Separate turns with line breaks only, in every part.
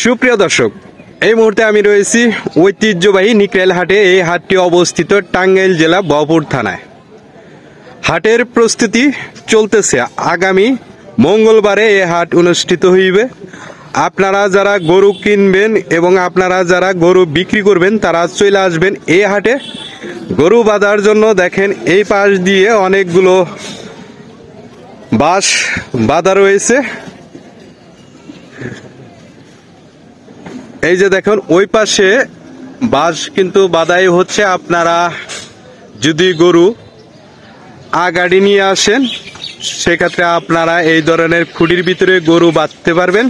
সুপ্রিয় দর্শক, এই মুহূর্তে আমি রয়েছি ঐতিহ্যবাহী নিকরাইল হাটে। এই হাটটি অবস্থিত টাঙ্গাইল জেলা বহরপুর থানায়। হাটের প্রস্তুতি চলতেছে। আগামী মঙ্গলবারে এই হাট অনুষ্ঠিত হইবে। আপনারা যারা গরু কিনবেন এবং আপনারা যারা গরু বিক্রি করবেন তারা চলে আসবেন এই হাটে গরু বাঁধার জন্য। দেখেন এই পাশ দিয়ে অনেকগুলো বাঁশ বাঁধা রয়েছে। এই যে দেখুন ওই পাশে বাঁশ কিন্তু বাঁধাই হচ্ছে। আপনারা যদি গরু গাড়ি নিয়ে আসেন সেক্ষেত্রে আপনারা এই ধরনের খুঁটির ভিতরে গরু বাঁধতে পারবেন।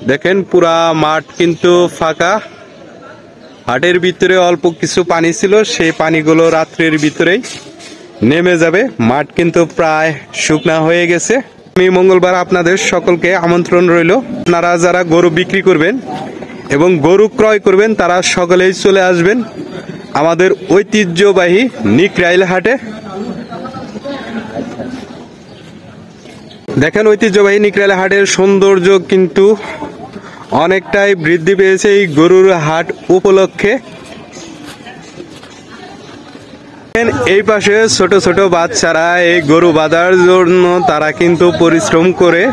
দেখেন পুরা মাঠ কিন্তু ফাঁকা। হাটের ভিতরে অল্প কিছু পানি ছিল, সেই পানিগুলো রাত্রের ভিতরেই নেমে যাবে। মাঠ কিন্তু প্রায় শুকনা হয়ে গেছে। আমি মঙ্গলবার আপনাদের সকলকে আমন্ত্রণ রইল। আপনারা যারা গরু বিক্রি করবেন এবং গরু ক্রয় করবেন তারা সকলেই চলে আসবেন আমাদের ঐতিহ্যবাহী নিকরাইল হাটে। দেখেন ঐতিহ্যবাহী নিকরাইল হাটের সৌন্দর্য কিন্তু অনেকটাই বৃদ্ধি পেয়েছে এই গরুর হাট উপলক্ষে। এই পাশে ছোট ছোট বাচ্চারা এই গরু বাঁধার জন্য তারা কিন্তু পরিশ্রম করে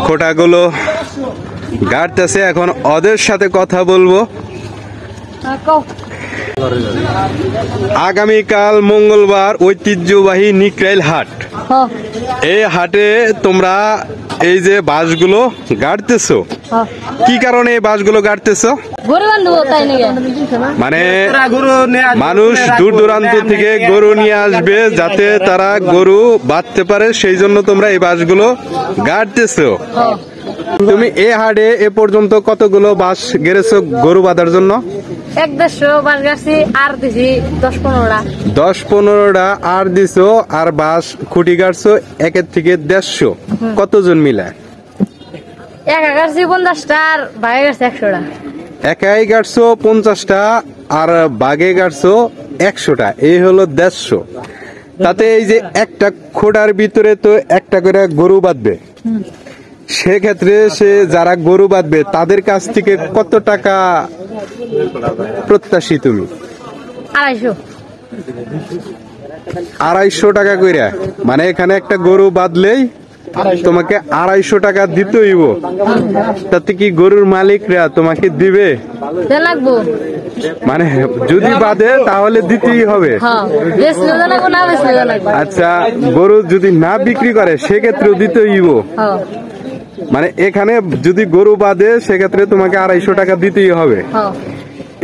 খোটাগুলো গাড়তেছে। এখন ওদের সাথে কথা বলবো। আগামীকাল মঙ্গলবার ঐতিহ্যবাহী নিকরাইল হাট। এই হাটে তোমরা এই যে বাঁশগুলো গাড়তেছো, কি কারণে এই বাঁশগুলো গাড়তেছো? মানে মানুষ দূর দূরান্ত থেকে গরু নিয়ে আসবে যাতে তারা গরু বাঁধতে পারে, সেই জন্য তোমরা এই বাঁশগুলো গাড়তেছো। তুমি এই হাটে এ পর্যন্ত কতগুলো বাঁশ গেড়েছো গরু বাঁধার জন্য? 10-15টা আর দিছো। আর বাঁশ খুঁটি গাড়ছো 1 থেকে 150। কতজন মিলায়?
একা গাড়ছি 50টা আর বাগে গাড়ছি 100টা।
একাই গাড়ছো 50টা আর বাগে গাড়ছো 100টা, এই হলো 150। তাতে এই যে একটা খোঁড়ার ভিতরে তো একটা করে গরু বাঁধবে। সেক্ষেত্রে সে যারা গরু বাঁধবে তাদের কাছ থেকে কত টাকা প্রত্যাশী তুমি? 250 টাকা কইরা। মানে এখানে একটা গরু বাঁধলেই তোমাকে 250 টাকা দিতে হইব। তাতে কি গরুর মালিকরা তোমাকে দিবে? মানে যদি বাঁধে তাহলে দিতেই হবে। আচ্ছা, গরু যদি না বিক্রি করে সেক্ষেত্রেও দিতে হইব। মানে এখানে যদি গরু বাঁধে সেক্ষেত্রে তোমাকে 250 টাকা দিতেই হবে।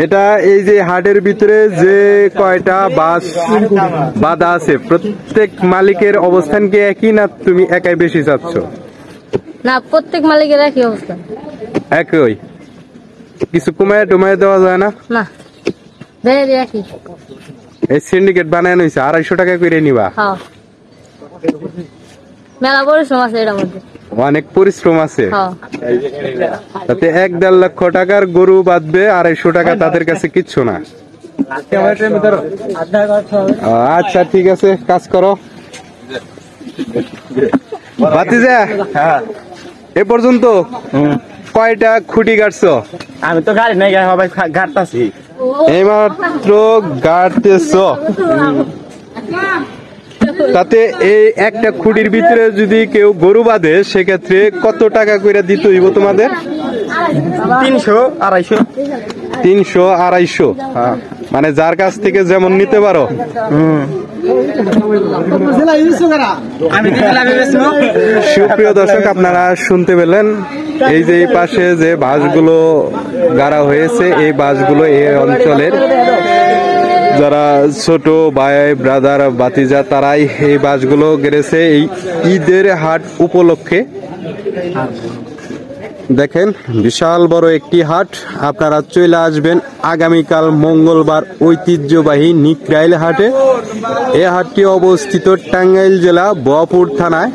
এটা এই যে হাটের ভিতরে যে কয়টা বাঁশ বাঁধা আছে প্রত্যেক মালিকের অবস্থান কি একই, না তুমি একাই বেশি চাচ্ছ?
না, প্রত্যেক মালিকের একই অবস্থা।
একই? কিছু কমায় টমায় দেওয়া যায় না?
না, একই।
এই সিন্ডিকেট বানানো হয়েছে 250 টাকা করে নিবা?
মেলা পরিশ্রম আছে এটার মধ্যে,
অনেক পরিশ্রম আছে। তাতে 1-1.5 লক্ষ টাকার গরু বাঁধবে 250 টাকা তাদের কাছে কিচ্ছু না। আচ্ছা ঠিক আছে, কাজ করো। ভাতিজা, এ পর্যন্ত কয়টা খুঁটি গাড়ছো?
আমি তো গাড়ি নাই, গাড়তাছি।
এইমাত্র গাড়তেছো? তাতে এই একটা খুঁটির ভিতরে যদি কেউ গরু বাঁধে সেক্ষেত্রে কত টাকা করে দিতে হইব তোমাদের? 300-250। মানে যার কাছ থেকে যেমন নিতে পারো। সুপ্রিয় দর্শক, আপনারা শুনতে পেলেন এই যে এই পাশে যে বাঁশগুলো গাড়া হয়েছে, এই বাঁশগুলো এই অঞ্চলের যারা ছোট ভাই ব্রাদার ভাতিজা তারাই এই বাঁশগুলো গেড়েছে এই ঈদের হাট উপলক্ষে। দেখেন বিশাল বড় একটি হাট। আপনারা চলে আসবেন আগামীকাল মঙ্গলবার ঐতিহ্যবাহী নিকরাইল হাটে। এই হাটটি অবস্থিত টাঙ্গাইল জেলা বহরপুর থানায়।